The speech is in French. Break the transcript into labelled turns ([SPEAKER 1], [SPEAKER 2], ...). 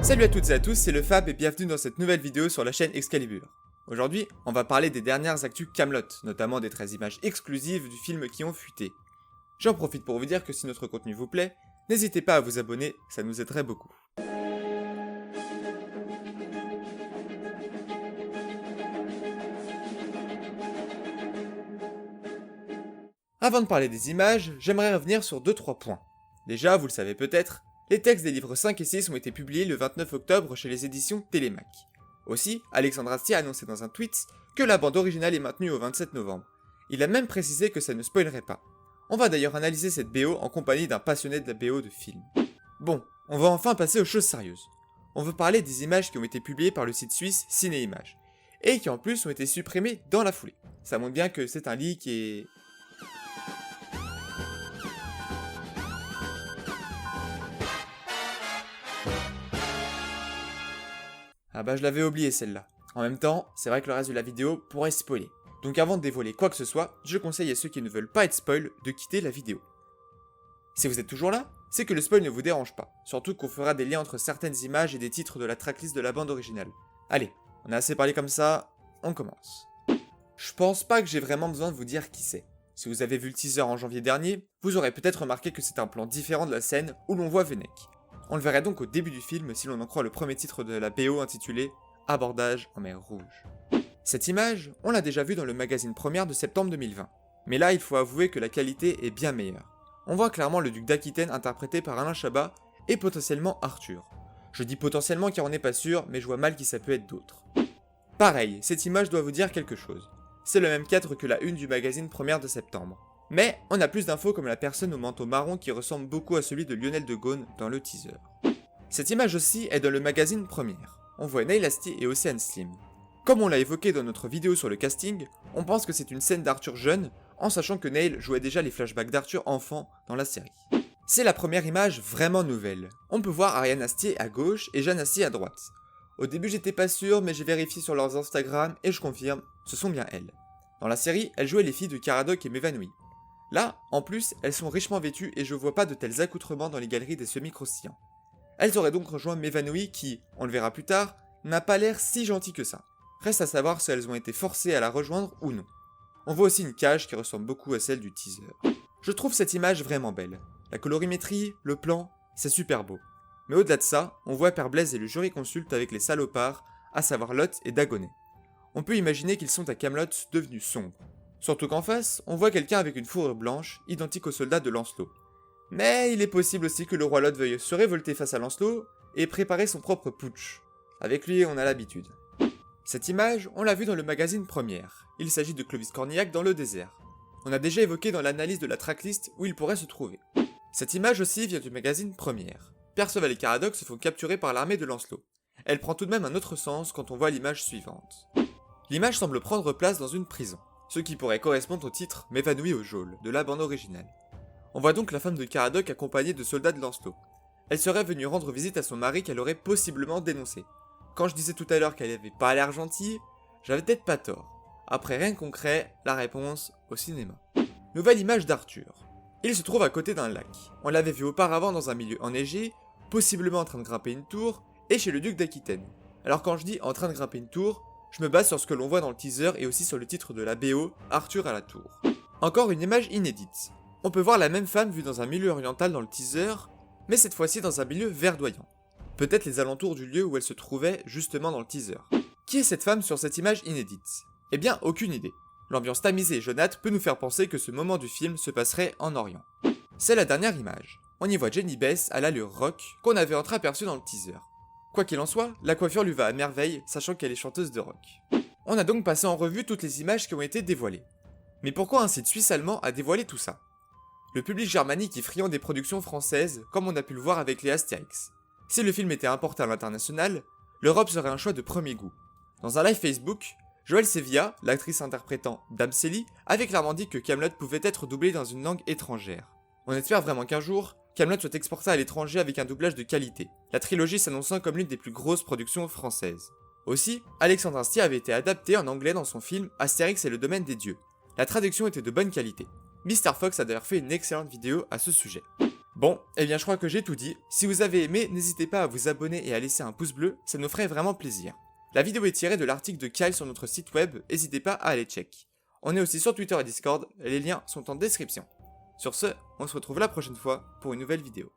[SPEAKER 1] Salut à toutes et à tous, c'est le Fab et bienvenue dans cette nouvelle vidéo sur la chaîne Excalibur. Aujourd'hui, on va parler des dernières actus Kaamelott, notamment des 13 images exclusives du film qui ont fuité. J'en profite pour vous dire que si notre contenu vous plaît, n'hésitez pas à vous abonner, ça nous aiderait beaucoup. Avant de parler des images, j'aimerais revenir sur 2-3 points. Déjà, vous le savez peut-être, les textes des livres 5 et 6 ont été publiés le 29 octobre chez les éditions Télémac. Aussi, Alexandre Astier a annoncé dans un tweet que la bande originale est maintenue au 27 novembre. Il a même précisé que ça ne spoilerait pas. On va d'ailleurs analyser cette BO en compagnie d'un passionné de la BO de film. Bon, on va enfin passer aux choses sérieuses. On veut parler des images qui ont été publiées par le site suisse Cinéimages, et qui en plus ont été supprimées dans la foulée. Ça montre bien que c'est un leak et... Ah bah je l'avais oublié celle-là. En même temps, c'est vrai que le reste de la vidéo pourrait spoiler. Donc avant de dévoiler quoi que ce soit, je conseille à ceux qui ne veulent pas être spoil de quitter la vidéo. Si vous êtes toujours là, c'est que le spoil ne vous dérange pas, surtout qu'on fera des liens entre certaines images et des titres de la tracklist de la bande originale. Allez, on a assez parlé comme ça, on commence. Je pense pas que j'ai vraiment besoin de vous dire qui c'est. Si vous avez vu le teaser en janvier dernier, vous aurez peut-être remarqué que c'est un plan différent de la scène où l'on voit Vennec. On le verrait donc au début du film si l'on en croit le premier titre de la BO intitulé « Abordage en mer Rouge ». Cette image, on l'a déjà vue dans le magazine Première de septembre 2020. Mais là, il faut avouer que la qualité est bien meilleure. On voit clairement le duc d'Aquitaine interprété par Alain Chabat et potentiellement Arthur. Je dis potentiellement car on n'est pas sûr, mais je vois mal qui ça peut être d'autre. Pareil, cette image doit vous dire quelque chose. C'est le même cadre que la une du magazine Première de septembre. Mais on a plus d'infos comme la personne au manteau marron qui ressemble beaucoup à celui de Lionel de Gaulle dans le teaser. Cette image aussi est dans le magazine Première. On voit Neil Asti et Océane Slim. Comme on l'a évoqué dans notre vidéo sur le casting, on pense que c'est une scène d'Arthur jeune, en sachant que Neil jouait déjà les flashbacks d'Arthur enfant dans la série. C'est la première image vraiment nouvelle. On peut voir Ariane Astier à gauche et Jeanne Astier à droite. Au début j'étais pas sûr, mais j'ai vérifié sur leurs Instagram et je confirme, ce sont bien elles. Dans la série, elles jouaient les filles de Caradoc et Mévanoui. Là, en plus, elles sont richement vêtues et je vois pas de tels accoutrements dans les galeries des semi-croustillants. Elles auraient donc rejoint Mévanoui qui, on le verra plus tard, n'a pas l'air si gentil que ça. Reste à savoir si elles ont été forcées à la rejoindre ou non. On voit aussi une cage qui ressemble beaucoup à celle du teaser. Je trouve cette image vraiment belle. La colorimétrie, le plan, c'est super beau. Mais au-delà de ça, on voit Père Blaise et le jury-consulte avec les salopards, à savoir Lot et Dagonet. On peut imaginer qu'ils sont à Kaamelott devenus sombres. Surtout qu'en face, on voit quelqu'un avec une fourrure blanche, identique au soldat de Lancelot. Mais il est possible aussi que le roi Lot veuille se révolter face à Lancelot et préparer son propre putsch. Avec lui, on a l'habitude. Cette image, on l'a vue dans le magazine Première. Il s'agit de Clovis Cornillac dans le désert. On a déjà évoqué dans l'analyse de la tracklist où il pourrait se trouver. Cette image aussi vient du magazine Première. Perceval et Caradoc se font capturer par l'armée de Lancelot. Elle prend tout de même un autre sens quand on voit l'image suivante. L'image semble prendre place dans une prison, ce qui pourrait correspondre au titre « M'évanouit au geôle » de la bande originale. On voit donc la femme de Caradoc accompagnée de soldats de Lancelot. Elle serait venue rendre visite à son mari qu'elle aurait possiblement dénoncé. Quand je disais tout à l'heure qu'elle avait pas l'air gentille, j'avais peut-être pas tort. Après rien de concret, la réponse au cinéma. Nouvelle image d'Arthur. Il se trouve à côté d'un lac. On l'avait vu auparavant dans un milieu enneigé, possiblement en train de grimper une tour, et chez le duc d'Aquitaine. Alors quand je dis en train de grimper une tour, je me base sur ce que l'on voit dans le teaser et aussi sur le titre de la BO, Arthur à la tour. Encore une image inédite. On peut voir la même femme vue dans un milieu oriental dans le teaser, mais cette fois-ci dans un milieu verdoyant. Peut-être les alentours du lieu où elle se trouvait justement dans le teaser. Qui est cette femme sur cette image inédite? Eh bien, aucune idée. L'ambiance tamisée et jaunâtre peut nous faire penser que ce moment du film se passerait en Orient. C'est la dernière image. On y voit Jenny Bess à l'allure rock qu'on avait entreaperçue dans le teaser. Quoi qu'il en soit, la coiffure lui va à merveille, sachant qu'elle est chanteuse de rock. On a donc passé en revue toutes les images qui ont été dévoilées. Mais pourquoi un site suisse-allemand a dévoilé tout ça? Le public germanique est friand des productions françaises, comme on a pu le voir avec les Astérix. Si le film était importé à l'international, l'Europe serait un choix de premier goût. Dans un live Facebook, Joël Sevilla, l'actrice interprétant Dame Célie, avait clairement dit que Kaamelott pouvait être doublé dans une langue étrangère. On espère vraiment qu'un jour, Kaamelott soit exporté à l'étranger avec un doublage de qualité, la trilogie s'annonçant comme l'une des plus grosses productions françaises. Aussi, Alexandre Astier avait été adapté en anglais dans son film Astérix et le domaine des dieux. La traduction était de bonne qualité. Mr. Fox a d'ailleurs fait une excellente vidéo à ce sujet. Bon, eh bien je crois que j'ai tout dit. Si vous avez aimé, n'hésitez pas à vous abonner et à laisser un pouce bleu, ça nous ferait vraiment plaisir. La vidéo est tirée de l'article de Kyle sur notre site web, n'hésitez pas à aller check. On est aussi sur Twitter et Discord, les liens sont en description. Sur ce, on se retrouve la prochaine fois pour une nouvelle vidéo.